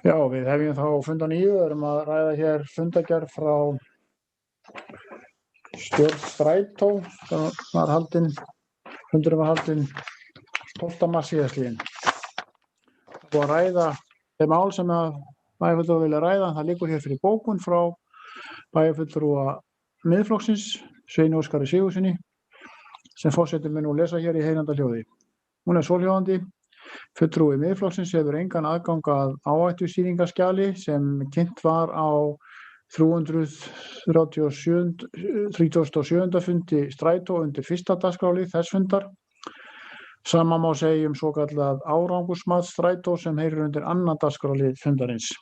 Já, við hefjum þá fund á nýju, erum að ræða hér fundargerð frá stjórn Strætó sem var haldinn, fundurinn var haldinn 12. mars síðastliðinn. Og að ræða þeim mál sem að bæjarfulltrúar vilja ræða, það liggur hér fyrir bókun frá bæjarfulltrúa Miðflokksins, Sveini Óskari Sigurðssyni, sem forseti mun nú lesa hér í heyranda hljóði. Hún er svohljóðandi: Fulltrúi Miðflokksins hefur engan aðgang að áhættusýningaskjali sem kynnt var á 37. fundi Strætó undir fyrsta dagskrárlið þess fundar. Sama má segja svokallað árangursmat Strætó sem heyrir undir annan dagskrárlið fundarins.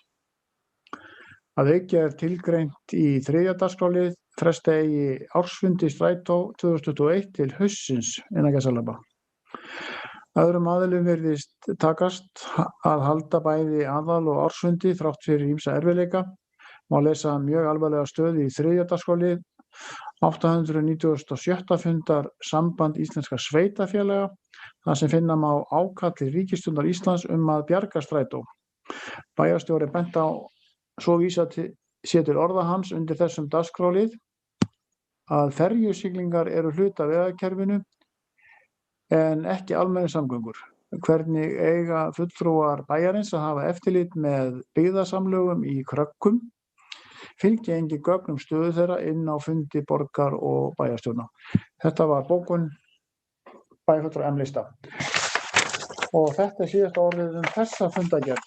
Að auki tilgreint í þriðja dagskrárlið fresta eigi ársfundi Strætó 2021 til haustsins innan gæsalappa. Öðrum aðilum virðist takast að halda bæði aðal- og ársfundi þrátt fyrir ýmsa erfiðleika. Má lesa mjög alvarlega stöðu í þriðja dagskrárlið 897. fundar Samband íslenskra sveitarfélaga, þar sem finna má ákalli ríkisstjórnar Íslands að bjarga Strætó. Bæjarstjóri bent á svo vísa sé til orða hans undir þessum dagskrárlið að ferjusiglingar eru hluti af vegakerfinu en ekki almenningssamgöngur. Hvernig eiga fulltrúar bæjarins að hafa eftirlit með byggðasamlögum í Kröggum? Fylgja engin gögn stöðu þeirra inn á fundi borgar- og bæjarstjórna. Þetta var bókun bæjarfulltrúa M-lista. Og þetta er síðasta orðið þessa fundargerð.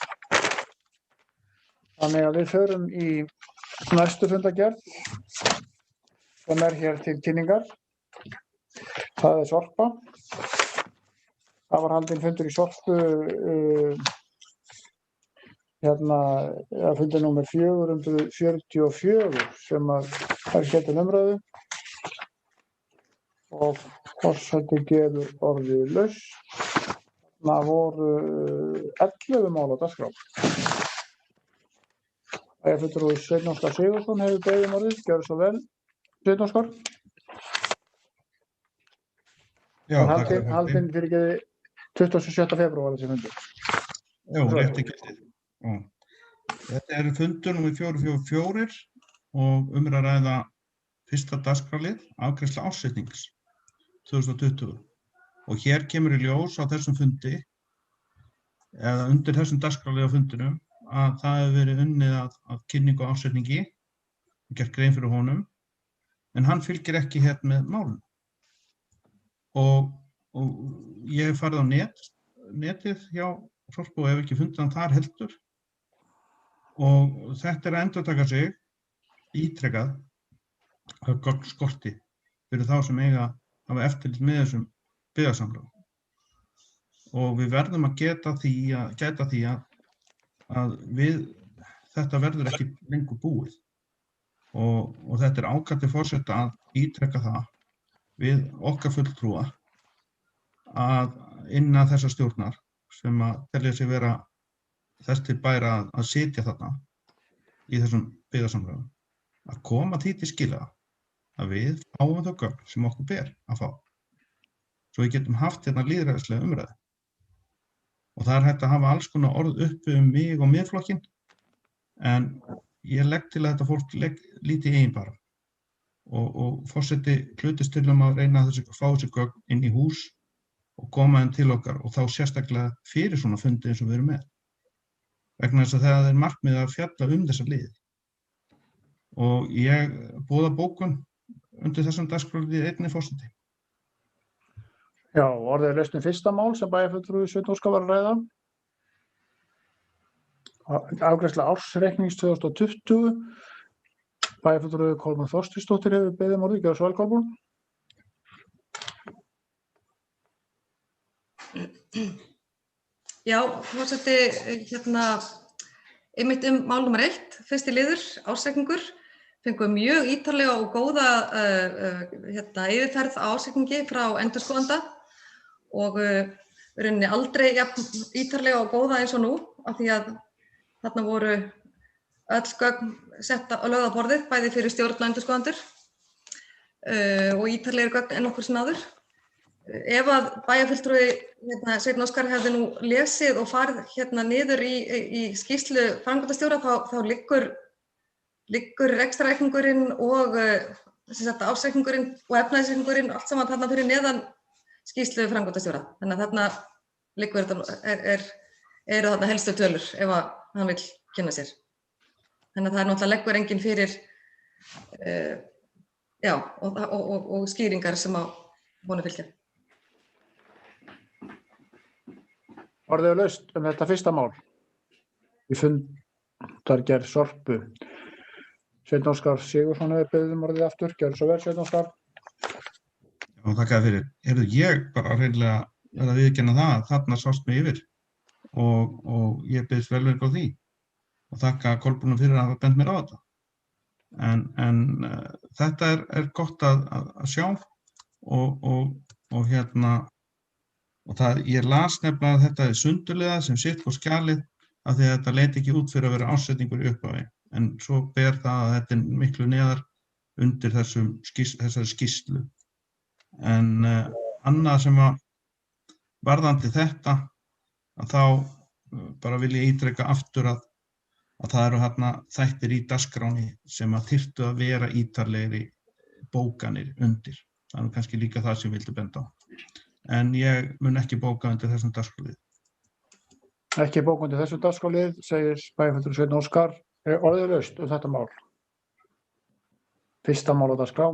Þannig að við förum í næstu fundargerð sem er hér til kynningar. Það er Sorpa. Það var haldinn fundur í Sorpu fundur númer 444 sem er hér til umræðu og forseti gefur orðið laus. Það voru 11 mál á dagskrá. Bæjarfulltrúi Sveinn Óskar Sigurðsson hefur beðið orðið. Gjörðu svo vel, Sveinn Óskar. Já, takk fyrir. Haldinn fyrir 27. febrúar þessi fundur. Já, rétt í gildið. Þetta er fundur númer 444 og að ræða fyrsta dagskrárlið, afgreiðsla ársreiknings 2020. Og hér kemur í ljós á þessum fundi, eða undir þessum dagskrárlið á fundinum, að það hefur verið unnið að kynningu á ársreikningi, gert grein fyrir honum, en hann fylgir ekki hér með málum. Og ég hef farið á netið hjá Sorpu og hef ekki fundið hann þar heldur. Og þetta er að endurtaka sig ítrekað að gögn skorti fyrir þá sem eiga að hafa eftirlit með þessum byggðasamlögum. Og við verðum að gæta því að þetta verður ekki lengur búið. Og þetta er ákalli forseta að ítreka það við okkar fulltrúa að innan þessa stjórnar sem að telja sig vera þess til bæra að sitja þarna í þessum byggðasamlögum, að koma því til skila að við fáum þau gögn sem okkur ber að fá, svo við getum haft hérna lýðræðislega umræðu. Og það er hægt að hafa alls konar orð uppi mig og Miðflokkinn, en ég legg til að þetta fólk líti í eigin bara. Og forseti hlutist til að reyna að fá þessi gögn inn í hús og koma þeim til okkar, og þá sérstaklega fyrir svona fundi eins og við erum með. Vegna þess að það er markmið að fjalla þessa liði. Og ég boða bókun undir þessum dagskrárlið einnig forseti. Já, orðið er laust fyrsta mál sem bæjarfulltrúi Sveinn Óskar var að ræða. Afgreiðsla ársreiknings 2020. Bæjarfulltrúi Kolbrún Þorsteinsdóttir hefur beðið orðið. Gjörðu svo vel, Kolbrún. Já, forseti, einmitt mál númer 1, fyrsti liður, ársreikningur. Fengum mjög ítarlega og góða yfirferð á ársreikningi frá endurskoðanda og rauninni aldrei jafn ítarlega og góða eins og nú, af því að þarna voru öll gögn sett á lögð á borðið, bæði fyrir stjórn og endurskoðendur og ítarlegri gögn en nokkur sem áður. ef að bæjarfulltrúi Sveinn Óskar hefði nú lesið og farið niður í skýrslu framkvæmdastjóra þá liggur rekstrarreikningurinn og ársreikningurinn og efnahagsreikningurinn allt saman þarna fyrir neðan skýrslu framkvæmdastjóra. Þannig að þarna liggur eru þarna helstu tölur ef að hann vill kynna sér. Þannig að það náttúrulega leggur enginn fyrir og skýringar sem á honum fylgja. Orðið laust þetta fyrsta mál í fundargerð Sorpu. Sveinn Óskar Sigurðsson hefur beðið orðið aftur. Gjörðu svo vel, Sveinn Óskar. Já, þakka þér fyrir. Ég bara hreinlega verð að viðurkenna það að þarna sást mig yfir og ég biðst velvirðingar á því og þakka Kolbrúnu fyrir að hafa bent mér á þetta. En þetta er gott að sjá og ég las nefnilega að þetta sundurliðað sem sitt og skjalið af því að þetta leit ekki út fyrir að vera ásetningur í upphafi. En svo ber það að þetta miklu neðar undir þessari skýrslu. En annað sem að varðandi þetta, að þá bara vil ég ítreka aftur að það eru þarna þættir í dagskránni sem að þyrftu að vera ítarlegri bókanir undir. Það kannski líka það sem ég vildi benda á. En ég mun ekki bóka undir þessum dagskrárlið. Ekki bóka undir þessum dagskrárlið, segir bæjarfulltrúi Sveinn Óskar. Orðið laust þetta mál. Fyrsta mál á dagskrá.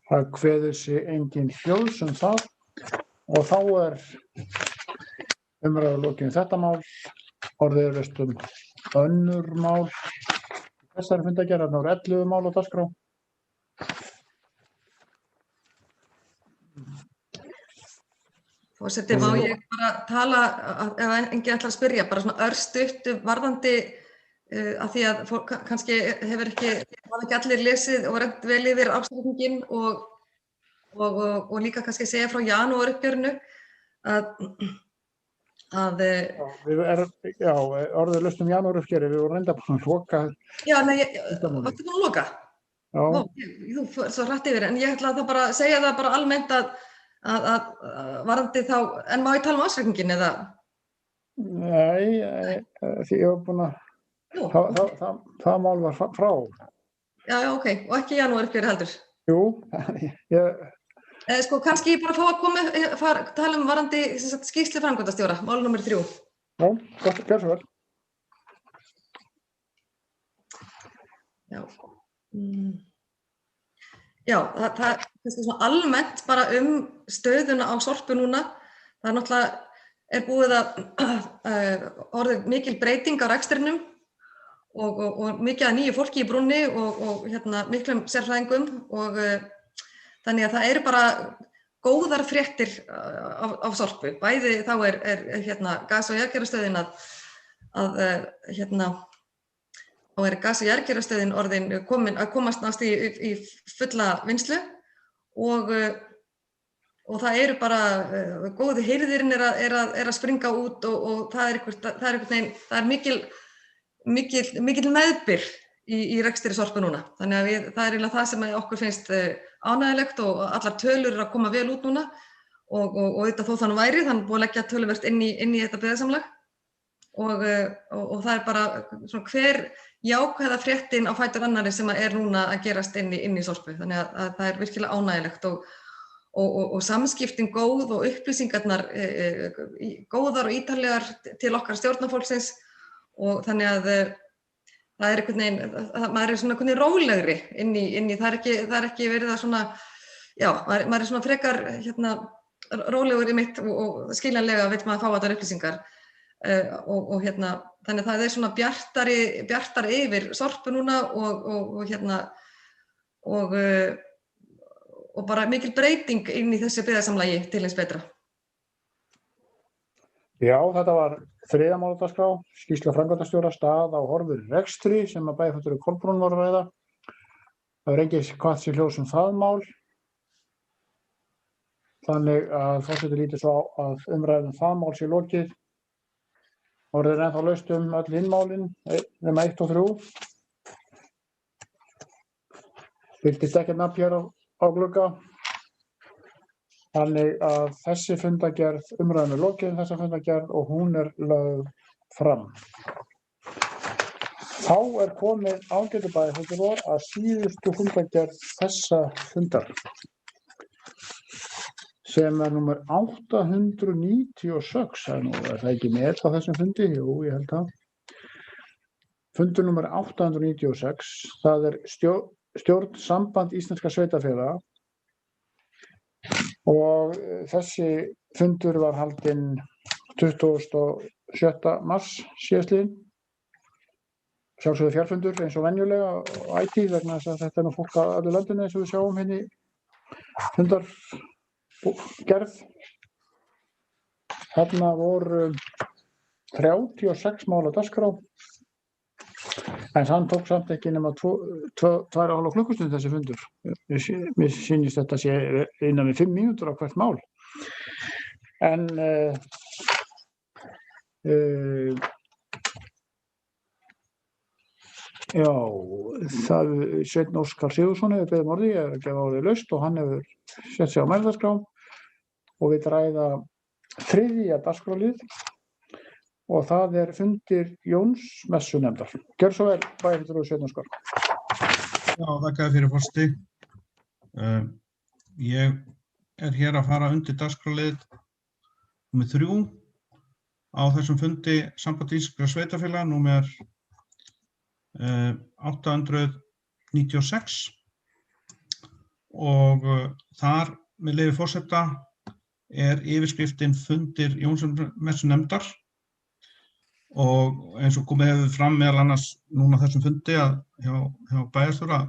Það kveður sig engin hljóðs það og þá umræðu lokið þetta mál. Orðið laust önnur mál. Þessari fundargerð voru 11 mál á dagskrá. Forseti, má ég bara tala, ef enginn ætlar að spyrja, bara svona örstutt varðandi af því að fólk kannski hafa ekki allir lesið og reynt vel yfir ársreikninginn og líka kannski segja frá janúaruppgjörinu að orðið laust janúaruppgjörið, við vorum reynda búin að loka. Já, nei, varstu búin að loka? Já. Þú fór svo hratt yfir, en ég ætla að bara segja það bara almennt að varðandi þá, en má ég tala ársreikninginn eða? Nei, því ég var búin að það mál var frá. Já, ok, og ekki janúaruppgjörið heldur? Jú, kannski ég bara fá að tala varðandi skýrslu framkvæmdastjóra, mál númer 3. Já, gott, gjör svo vel. Já. Já, það er kannski svona almennt bara stöðuna á Sorpu núna. Það náttúrulega búið að orðið mikil breyting á rekstrinum og mikið að nýju fólki í brúnni og miklum sérfræðingum og þannig að það eru bara góðar fréttir á Sorpu. Bæði þá gas- og jarðgerðarstöðin þá gas- og jarðgerðarstöðin orðin að komast nást í fulla vinnslu og það eru bara góði hirðirinn að springa út og það er mikil meðbyr í rekstri Sorpu núna. Þannig að það er eiginlega það sem okkur finnst ánægjulegt og allar tölur eru að koma vel út núna og auðvitað þó það nú væri, þannig búið að leggja töluvert inn í þetta byggðasamlag og það er bara svona hver jákvæða fréttin á fætur annarri sem er núna að gerast inn í Sorpu. Þannig að það er virkilega ánægjulegt og samskiptin góð og upplýsingarnar góðar og ítarlegar til okkar stjórnarfólksins og þannig að það er einhvern veginn, maður er svona einhvern veginn rólegri inn í það er ekki verið að svona, já, maður er svona frekar rólegur í mitt og skiljanlega veit maður að fá allar upplýsingar og þannig að það er svona bjartari yfir Sorpu núna og bara mikil breyting inn í þessu byggðasamlagi til hins betra. Já, þetta var 3. mál á dagskrá, skýrsla framkvæmdastjóra, staða og horfur í rekstri sem að bæjarfulltrúi Kolbrún var að ræða. Það er ekki hvað sé hljóðs það mál. Þannig að forseti lítur svo á að umræðum það mál sé lokið. Orðið er ennþá laust öll hinn málin, nema 1 og 3. Fylgist ekkert nafn hér á glugga. Þannig að þessi fundargerð, umræðan lokið þessa fundargerð og hún lögð fram. Þá komið ágætu bæjarfulltrúar að síðustu fundargerð þessa fundar, sem númer 896, það ekki met á þessum fundi? Jú, ég held það. Fundur númer 896, það stjórn Samband íslenskra sveitarfélaga og þessi fundur var haldinn 27. mars síðastliðinn. Sjálfsögðu fjarfundur eins og venjulega á ætíð vegna þess að þetta nú fólk á öllu landinu eins og við sjáum hérna í fundargerð. Þarna voru 36 mál á dagskrá, en hann tók samt ekki nema 2,5 klukkustund þessi fundur. Mér sýnist þetta sé innan við 5 mínútur á hvert mál. En já, Sveinn Óskar Sigurðsson hefur beðið orðið, ég að gefa orðið laust og hann hefur sett sig á mælendaskrá og við ræða 3. dagskrárlið og það fundir Jóns messunefndar. Gjörðu svo vel, bæjarfulltrúi Sveinn Óskar. Já, þakka fyrir forseti. Ég hér að fara undir dagskrárlið númer 3 á þessum fundi Samband íslenskra sveitarfélaga númer 896 og þar með leyfi forseta yfirskriftin fundir Jóns messunefndar og eins og komið hefur fram meðal annars núna þessum fundi að hjá bæjarstjóra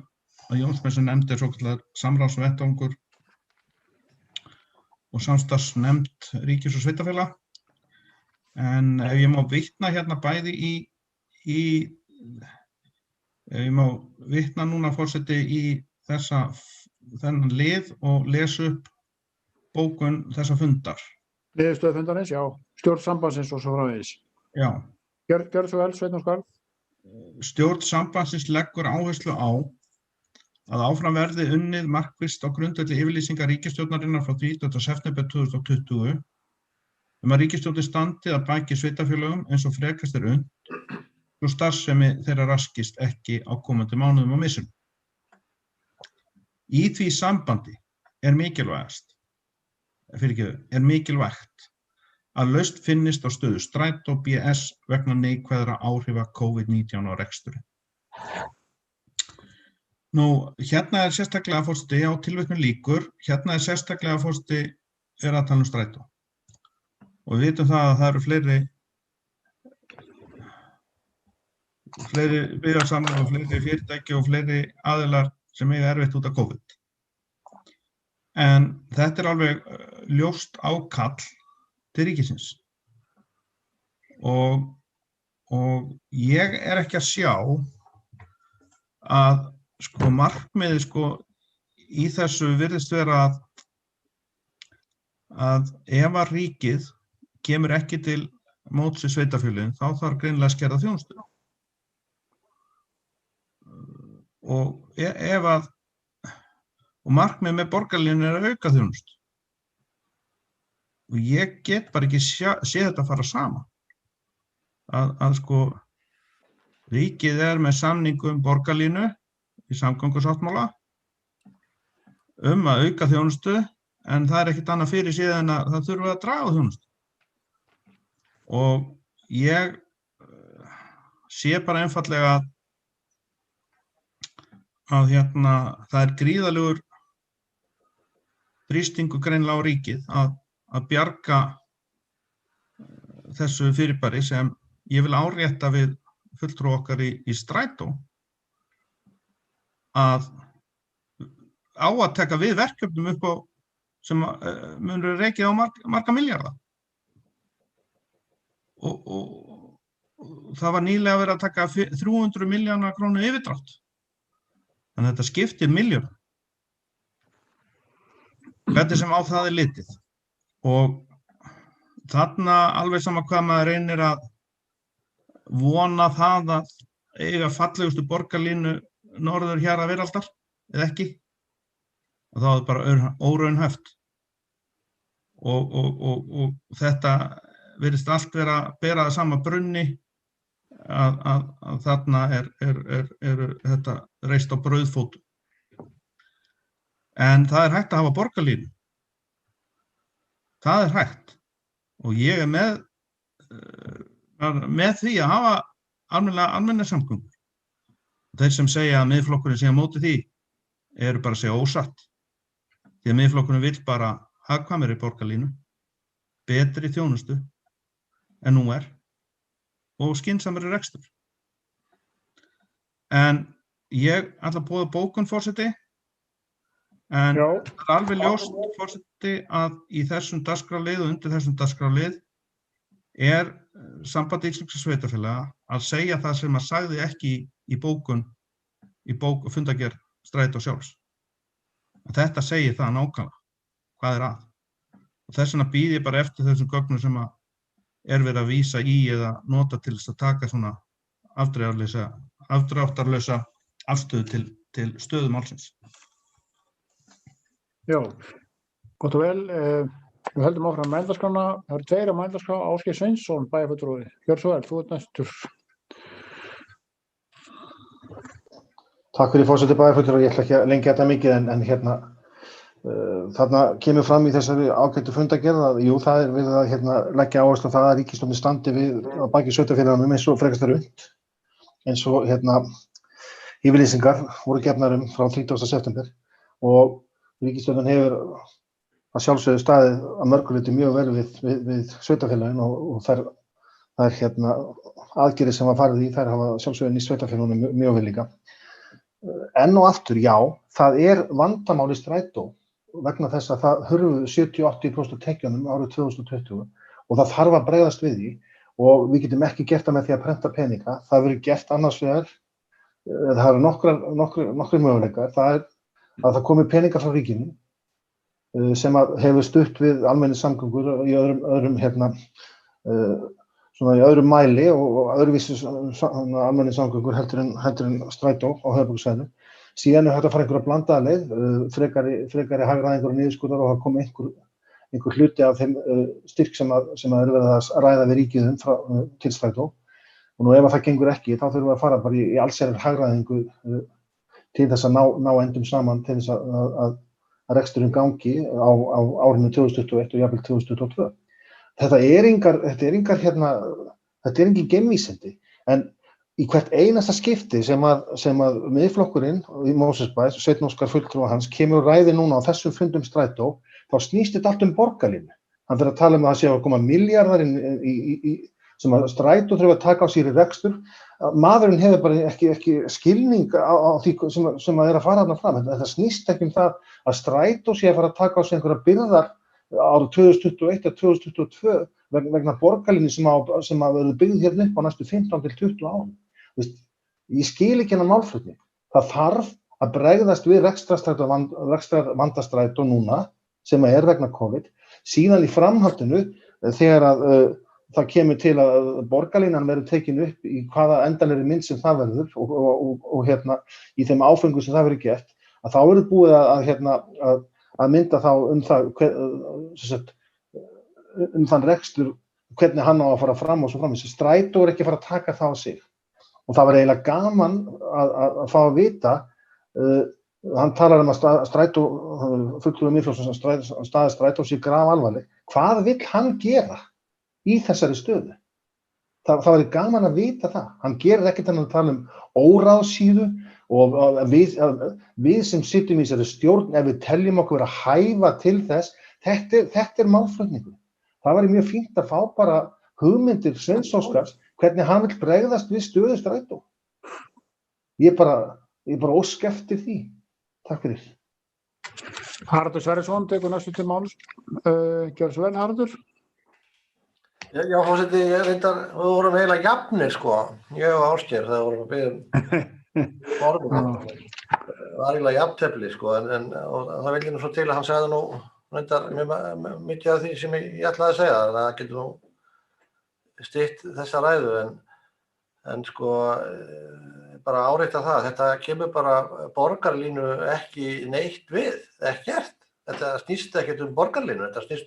að Jóns messunefnd svokallaður samráðsvettvangur og samstarfsnefnd ríkis og sveitarfélaga. En ef ég má vitna hérna bæði ef ég má vitna núna forseti í þennan lið og lesa upp bókun þessa fundar. Niðurstöðu fundarins, já. Stjórn sambandsins og svo framvegis. Já. Gjörðu svo vel, Sveinn Óskar. Stjórn sambandsins leggur áherslu á að áfram verði unnið markvisst á grundvelli yfirlýsingar ríkisstjórnarinnar frá 30. september 2020 að ríkisstjórnin standi að baki sveitarfélögum eins og frekast unnt og starfsemi þeirra raskist ekki á komandi mánuðum og misserum. Í því sambandi mikilvægt að lausn finnist á stöðu Strætó BS vegna neikvæðra áhrifa COVID-19 á reksturinn. Nú, hérna sérstaklega forseti á tilvitnun lýkur, hérna sérstaklega forseti að tala Strætó. Og við vitum það að það eru fleiri byggðarsamlag og fleiri fyrirtæki og fleiri aðilar sem eiga erfitt út af COVID. En þetta alveg ljóst ákall til ríkisins. Og ég ekki að sjá að markmiðið í þessu virðist vera að ef að ríkið kemur ekki til móts við sveitarfélögin, þá þarf greinilega að skerða þjónustu. Og markmið með borgarlínu að auka þjónustu. Og ég get bara ekki séð þetta fara saman. Að ríkið með samningu borgarlínu í samgöngusáttmála að auka þjónustu, en það ekkert annað fyrir síðan en að það þurfi að draga þjónustu. Og ég sé bara einfaldlega að það gríðarlegur þrýstingur greinilega á ríkið að bjarga þessu fyrirbæri sem ég vil árétta við fulltrúa okkar í Strætó að taka við verkefnum upp á sem munur rekið á marga milljarða. Og það var nýlega verið að taka 300 milljóna krónu yfirdrátt. Þannig að þetta skiptir milljörðum. Hvernig sem á það litið. Og þarna alveg sama hvað maður reynir að vona það að eiga fallegustu borgarlínu norður hér að veraldar, eða ekki. Og þá bara óraunhæft. og þetta virðist allt vera að bera það sama brunni að þarna er þetta reist á brauðfótum. En það er hægt að hafa borgarlínu. Það er hægt. Og ég er með því að hafa almennar samgöngur. Þeir sem segja að Miðflokkurinn sé á móti því eru bara að segja ósatt. Því að Miðflokkurinn vill bara hagkvæmari borgarlínu, betri þjónustu en nú og skynsamari rekstur. En ég ætla að boða bókun, forseti, en það er alveg ljóst, forseti, að í þessum dagskrárlið og undir þessum dagskrárlið Samband íslenskra sveitarfélaga að segja það sem að sagði ekki í fundargerð Strætó sjálfs. Að þetta segir það nákvæmlega, hvað er að. Og þess vegna býð ég bara eftir þessum gögnum sem að verið að vísa í eða nota til þess að taka svona afdráttarlausa afstöðu til stöðu málsins. Já, gott og vel. Við höldum áfram mældaskrána. Það eru tveir á mældarskrá, Ásgeir Sveinsson, bæjarfulltrúi. Gjörðu svo vel, þú ert næstur. Takk fyrir, forseti bæjarfulltrúi. Ég ætla ekki að lengja þetta mikið en þarna kemur fram í þessari ágættu fundargerð að jú, það er verið að leggja áherslu á það að ríkisstjórnin standi við að baki sveitarfélögunum eins og frekast er unnt. Eins og yfirlýsingar voru gefnar frá 30. september og ríkisstjórnin hefur að sjálfsögðu staðið að mörgu leyti mjög vel við sveitarfélögin og það er aðgerðir sem var farið í, þær hafa sjálfsögðu nýtt sveitarfélögunum mjög vel líka. Enn og aftur, já, það er vandamál í Strætó vegna þess að það hurfu 70-80% tekjunum árið 2020 og það þarf að bregðast við því og við getum ekki gert það með því að prenta peninga. Það verður gert annars vegar, það eru nokkrir möguleikar, það er að það komi peningar frá ríkinu sem hefur stutt við almenningssamgöngur í öðrum mæli og öðruvísi almenningssamgöngur heldur en Strætó á höfuðborgarsvæðinu. Síðan er hægt að fara einhverja blandaða leið, frekari hagræðingar og niðurskurðar og það komi einhver hluti af þeim styrk sem er verið að ræða við ríkið til Strætó. Og nú ef það gengur ekki, þá þurfum við að fara bara í allsherjar hagræðingu til þess að ná endum saman til þess að reksturinn gangi á árinu 2021 og jafnvel 2022. Þetta er engin geimvísindi, en í hvert einasta skipti sem að Miðflokkurinn í Mosfellsbæ, Sveinn Óskar fulltrúi hans, kemur og ræðir núna á þessum fundum Strætó, þá snýst þetta allt borgarlínu. Hann fer að tala að það sé að koma milljarðar sem að Strætó þurfa að taka á sér í rekstur. Maðurinn hefur bara ekki skilning á því sem að að fara þarna fram. Þetta snýst ekki það að Strætó sé að fara að taka á sig einhverja byrðar árið 2021 og 2022 vegna borgarlínu sem að verður byggð hérna upp á næstu 15-20 árum. Ég skil ekki hennar málflutning. Það þarf að bregðast við rekstrarvanda Strætó núna sem er vegna COVID. Síðan í framhaldinu þegar að það kemur til að borgarlínan verður tekin upp í hvaða endanlegri mynd sem það verður og í þeim áföngum sem það verður gert, að þá verður búið að mynda þá þann rekstur, hvernig hann á að fara fram og svo fram. Strætó er ekki að fara að taka það á sig. Og það var eiginlega gaman að fá að vita, hann talar að Strætó, fulltrúi Miðflokksins, staða Strætó sé grafalvarleg. Hvað vill hann gera í þessari stöðu? Það væri gaman að vita það. Hann gerir ekkert að tala óráðsíðu og við sem sitjum í þessari stjórn, ef við teljum okkur að hæfa til þess, þetta er málflutningur. Það væri mjög fínt að fá bara hugmyndir Sveins Óskars, hvernig hann vill bregðast við stöðu Strætó. Ég bara óska eftir því. Takk fyrir. Haraldur Sverrisson tekur næstu til máls. Gjörðu svo vel, Haraldur. Já, forseti, við vorum eiginlega jafnir, ég og Ásgeir, þegar vorum að biðja formum. Það var eiginlega jafntefli, en það vildi nú svo til að hann segði nú reyndar mikið af því sem ég ætlaði að segja, þannig að það getur nú stytt þessa ræðu, en bara árétta það, þetta kemur bara borgarlínu ekki neitt við, ekkert. Þetta snýst ekkert borgarlínu, þetta snýst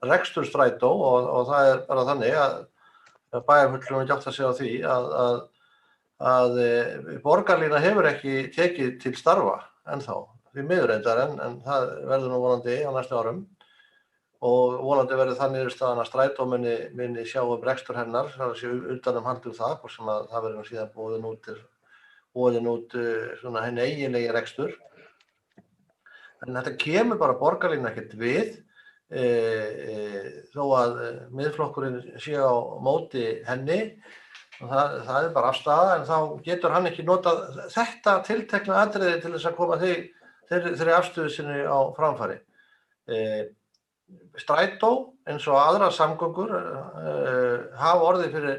rekstur strætó og það bara þannig að bæjarfulltrúinn ekki átta sig á því að borgarlína hefur ekki tekið til starfa ennþá, því miður reyndar en það verður nú vonandi á næstu árum og vonandi verður það niðurstaðan að strætó muni sjá rekstur hennar, það sé utanum haldið það, hvort sem að það verður nú síðan boðin út svona henni eiginlegi rekstur. En þetta kemur bara borgarlínu ekkert við, þó að Miðflokkurinn sé á móti henni, og það bara afstaða, en þá getur hann ekki notað þetta tiltekna atriði til þess að koma þeirri afstöðu sinni á framfæri. Strætó, eins og aðrar samgöngur, hafa orðið fyrir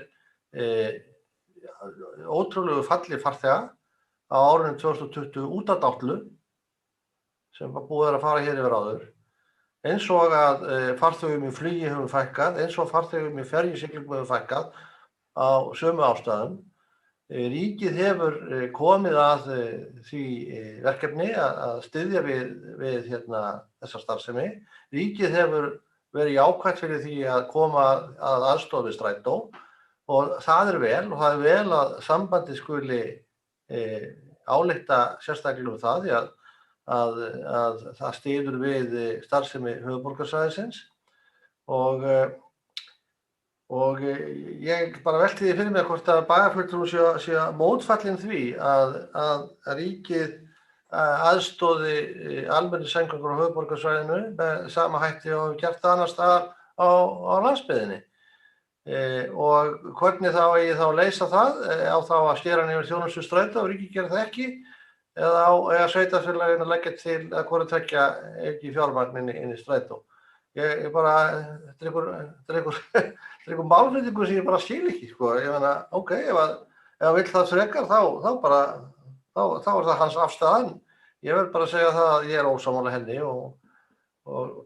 ótrúlegu falli farþega á árinu 2020 út af Dátlu, sem búið að fara hér yfir áður, eins og að farþegum í flugi hefur fækkað, eins og farþegum í ferjusiglingum hefur fækkað á sömu ástæðum. Ríkið hefur komið að því verkefni að styðja við þessa starfsemi. Ríkið hefur verið jákvætt fyrir því að koma að aðstoð við strætó og það vel og það vel að sambandið skuli álykta sérstaklega það því að það styður við starfsemi höfuðborgarsvæðisins og ég bara velti því fyrir mig hvort að bæjarfulltrúinn sé mótfallinn því að ríkið aðstoði almenningssamgöngur á höfuðborgarsvæðinu með sama hætti og hefur gert það annars staðar á landsbyggðinni. Og hvernig þá eigi þá að leysa það, á þá að skera niður þjónustu strætó og ríkið gerir það ekki, eða á sveitarfélaginu að leggja til að hvoru tveggja ekki fjármagn inn í strætó. Ég bara, þetta er einhver málflutningur sem ég bara skil ekki, sko. Ég meina, ok, ef hann vill það frekar, þá er það hans afstaðan. Ég verð bara að segja það að ég er ósammála henni og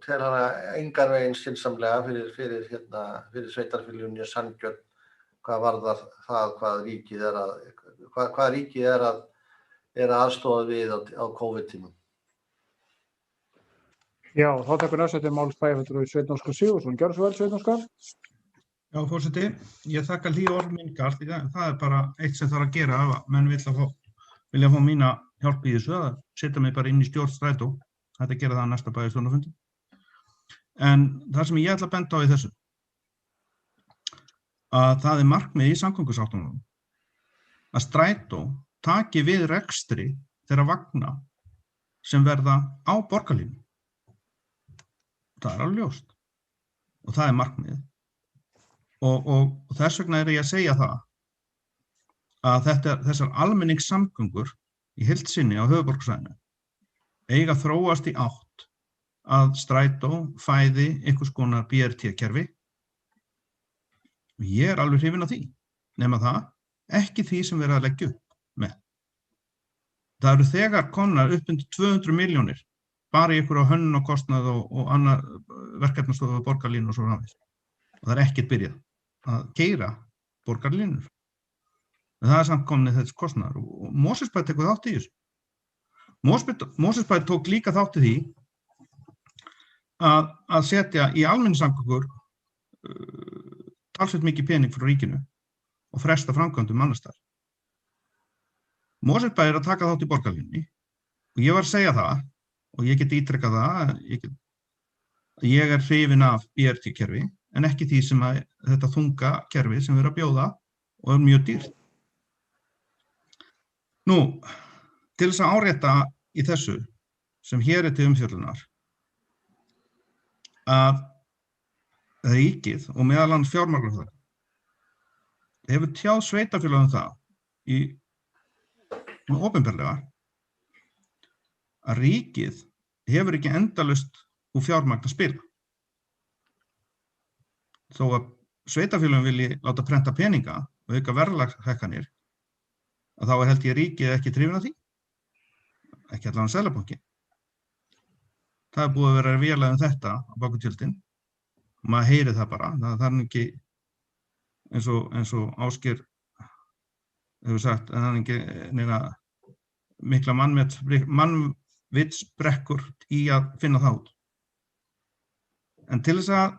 tel hana engan veginn skynsamlega fyrir sveitarfélaginu sanngjörn hvað varðar það hvað ríkið er að aðstoða við á COVID-tímum. Já, þá tekur næst máls bæjarfulltrúi Sveinn Óskar Sigurðsson. Gjörðu svo vel, Sveinn Óskar. Já, forseti, ég þakka hlý orð mín Karl, því það er bara eitt sem þarf að gera ef menn vilja fá mína hjálp í þessu, að setja mig bara inn í stjórn strætó. Þetta gera það næsta bæjarstjórnarfundi. En það sem ég ætla að benda á í þessu, að það er markmið í samgöngusáttmálanum að strætó taki við rekstri þeirra vagna sem verða á borgarlínu. Það er alveg ljóst og það er markmið og þess vegna er ég að segja það að þessar almenningssamgöngur í heild sinni á höfuðborgarsvæðinu eiga þróast í átt að strætó fæði einhvers konar BRT-kerfi og ég er alveg hrifinn af því, nema það ekki því sem verið að leggja upp með. Það eru þegar komnar upp undir 200 milljónir bara í einhverju hönnun og kostnað og annar verkefnastofu borgarlínu og svo framvegis. Og það er ekkert byrjað að keyra borgarlínur. En það er samt komið þess kostnaðar og Mosfellsbær tekur þátt í þessu. Mosfellsbær tók líka þátt í því að setja í almenningssamgöngur talsvert mikið pening frá ríkinu og fresta framkvæmdum annars staðar. Mosfellsbær er að taka þátt í borgarlínunni og ég var að segja það og ég get ítrekkað það, ég er hrifinn af BRT-kerfi, en ekki því sem þetta þunga kerfi sem við erum að bjóða og er mjög dýrt. Nú, til þess að árétta í þessu sem hér er til umfjöllunar, að ríkið og meðal annars fjármagn hefur tjáð sveitarfélögum það opinberlega að ríkið hefur ekki endalaust úr fjármagn að spila. Þó að sveitarfélögum vilji láta prenta peninga og auka verðlagshækkanir, að þá held ég ríkið ekki hrifinn af því. Ekki allavega Seðlabankinn. Það er búið að vera vélega þetta á baku tjöldin. Og maður heyri það bara. Það er ekki eins og Ásgeir hefur sagt, en það er ekki neina mikla mannvitsbrekkur í að finna það út. En til þess að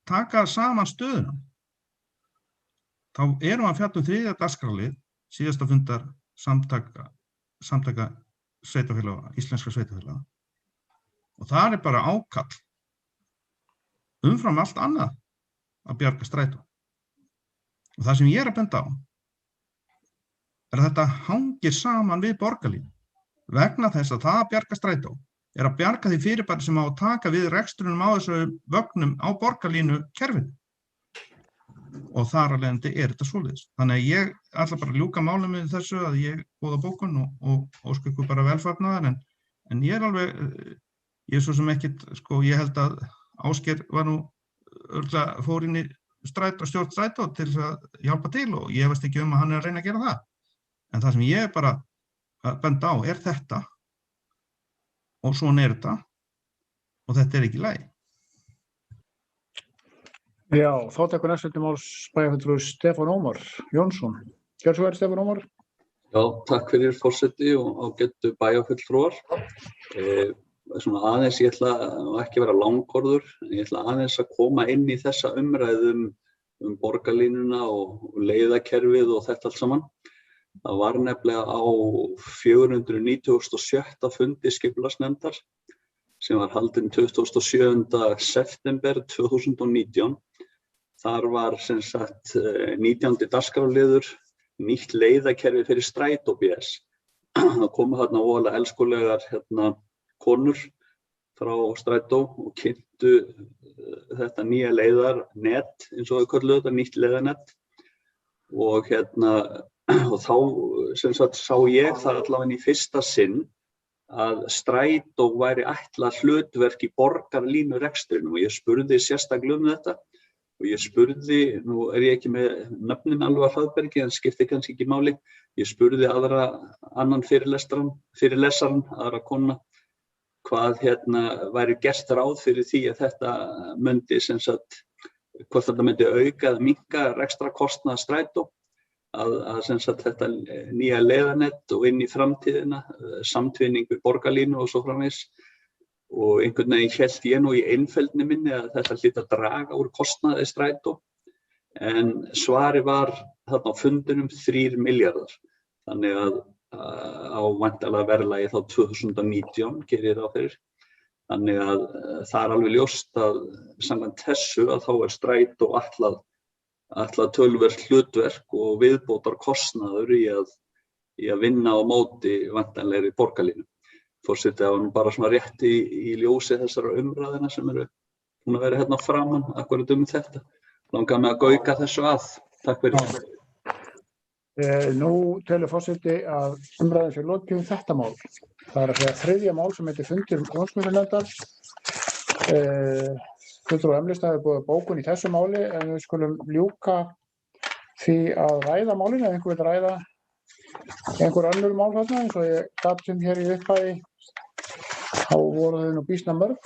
taka saman stöðuna, þá erum við að fjalla þriðja dagskrárlið síðasta fundar samtaka sveitarfélaga, íslenskra sveitarfélaga. Og það bara ákall umfram allt annað að bjarga strætó. Og það sem ég að benda á að þetta hangir saman við borgarlínu vegna þess að það að bjarga strætó að bjarga því fyrirbæri sem á að taka við rekstrunum á þessu vögnum á borgarlínu kerfinu. Og þar af leiðandi þetta svoleiðis. Þannig að ég ætla bara að ljúka málum með þessu að ég góða bókun og óska ykkur bara velfarnaðar en ég ég svo sem ekkert, ég held að Ásgeir var nú örugglega fór inn í stjórn strætó til að hjálpa til og ég veist ekki að hann að reyna að gera það. En það sem ég bara að benda á þetta og svona þetta og þetta ekki í lagi. Já, þá tekur næstu máls bæjarfulltrúi Stefán Ómar Jónsson. Gjörðu svo vel, Stefán Ómar. Já, takk fyrir forseti og ágætu bæjarfulltrúar. Svona aðeins, ég ætla ekki að vera langorður, ég ætla aðeins að koma inn í þessa umræðu borgarlínuna og leiðakerfið og þetta allt saman. Það var nefnilega á 497. fundi skipulagsnefndar sem var haldinn 27. september 2019. Þar var sem sagt 19. dagskrárliður nýtt leiðakerfi fyrir strætó BS. Það komu þarna voðalega elskulegar konur frá strætó og kynntu þetta nýja leiðarnet, eins og við köllum þetta, nýtt leiðarnet. Og þá sem sagt sá ég það allavega í fyrsta sinn að strætó væri ætlað hlutverk í borgarlínurekstrinum og ég spurði sérstaklega þetta og ég spurði, nú ég ekki með nöfnin alveg að hraðbergi en skipti kannski ekki máli, ég spurði annan fyrirlesaran, aðra kona, hvað væri gert ráð fyrir því að þetta myndi sem sagt, hvort þetta myndi auka eða minnka rekstrakostnað strætó, að sem sagt þetta nýja leiðarnet og inn í framtíðina, samtvinning við borgarlínu og svo framvegis. Og einhvern veginn hélt ég nú í einfeldni minni að þetta hlyti að draga úr kostnaði strætó. En svari var þarna á fundinum 3 milljarðar. Þannig að á væntanlega verðlagi þá 2019 gerir ég ráð fyrir. Þannig að það alveg ljóst að samkvæmt þessu að þá strætó ætlað töluvert hlutverk og viðbótar kostnaður í að vinna á móti væntanlegri borgarlínu. Forseti, það var nú bara svona rétt í ljósi þessara umræðina sem eru búin að vera framan akkurat þetta. Langar mig að gauka þessu að. Takk fyrir. Nú telur forseti að umræðin sé lokið þetta mál. Það að segja þriðja mál sem heitir fundur dómsmálanefndar. Fulltrúi M-lista hefur búið bókun í þessu máli en við skulum ljúka því að ræða málinu ef einhver vil ræða einhver önnur mál þarna eins og ég gat hér í upphafi. Þá voru þau nú býsna mörg.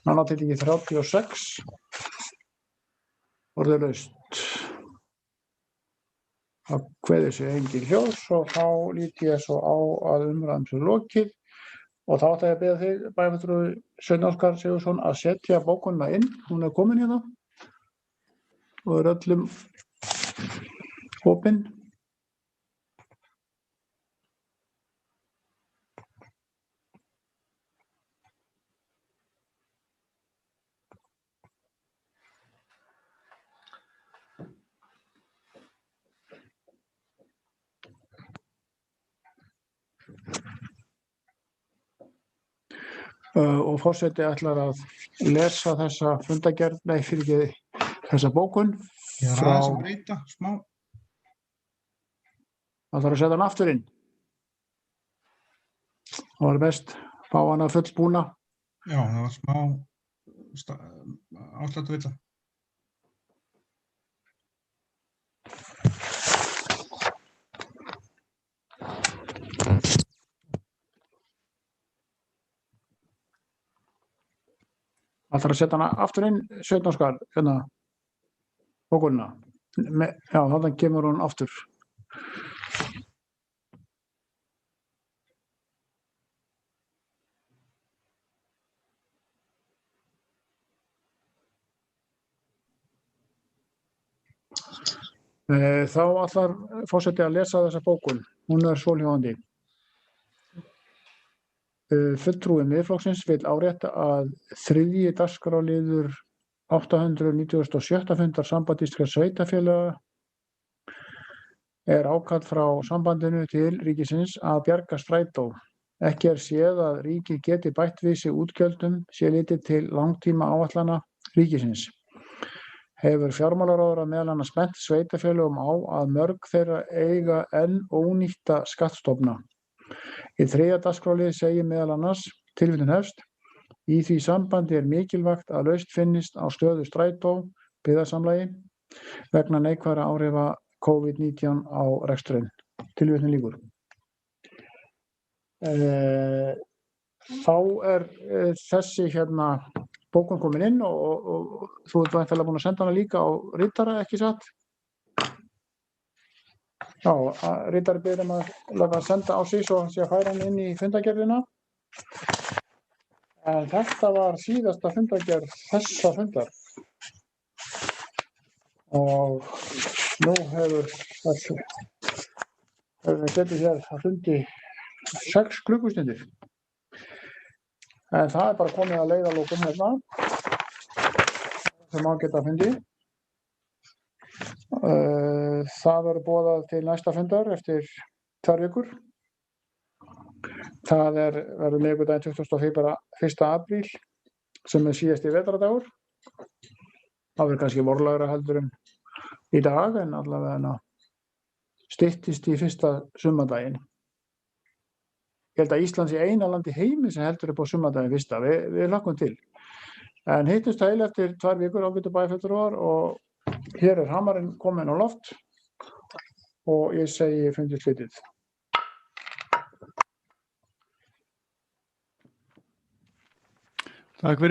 Annað til ekki 36. Orðið laust. Það kveður sig engin hljóðs og þá lít ég svo á að umræðum sé lokið. Og þá ætla ég að biðja þig, bæjarfulltrúi Sveinn Óskar Sigurðsson, að setja bókunina inn. Hún komin hérna og öllum opin. Og forseti ætlar að lesa þessa fundargerð, þessa bókun. Ég aðeins að breyta smá. Það þarf að setja hann aftur inn. Það var best fá hana fullbúna. Já, það var smá ásláttu villa. Það þarf að setja hana aftur inn, Sveinn Óskar, bókunina. Já, þannig kemur hún aftur. Þá ætlar forseti að lesa þessa bókun. Hún er svohljóðandi. Fulltrúi Miðflokksins vill árétta að 3. dagskrárliður 897. fundar Samband íslenskra sveitarfélaga er ákall frá sambandinu til ríkisins að bjarga strætó. Ekki séð að ríkið geti bætt við sig útgjöldum sé litið til langtíma áætlana ríkisins. Hefur fjármálaráðherra meðal annars bent sveitarfélögum á að mörg þeirra eiga enn ónýtta skattstofna. Í 3. dagskrárlið segir meðal annars, tilvitnun hefst, í því sambandi er mikilvægt að lausn finnist á stöðu strætó byggðasamlagi vegna neikvæðra áhrifa COVID-19 á reksturinn. Tilvitnun lýkur. Þá er þessi bókun komin inn og þú ert væntanlega búin að senda hana líka á ritara, ekki satt? Já, ritari biður að senda á sig svo hann sé að færa hann inn í fundargerðina. En þetta var síðasta fundargerð þessa fundar. Og nú hefur við setið hér að fundi 6 klukkustundir. En það er bara komið að leiðarlokum hérna. Sem má geta fundið. Það verður boðað til næsta fundar eftir 2 vikur. Það verður miðvikudaginn 21. apríl sem er síðasti vetrardagur. Það verður kannski vorlagra heldur en í dag en allavega styttist í fyrsta sumardaginn. Ég held að Ísland sé eina land í heimi sem heldur upp á sumardaginn fyrsta. Við hlakkum til. En hittumst heil eftir 2 vikur ágætu bæjarfulltrúar og hér er hamarinn kominn á loft og ég segi fundi slitið. Takk fyrir.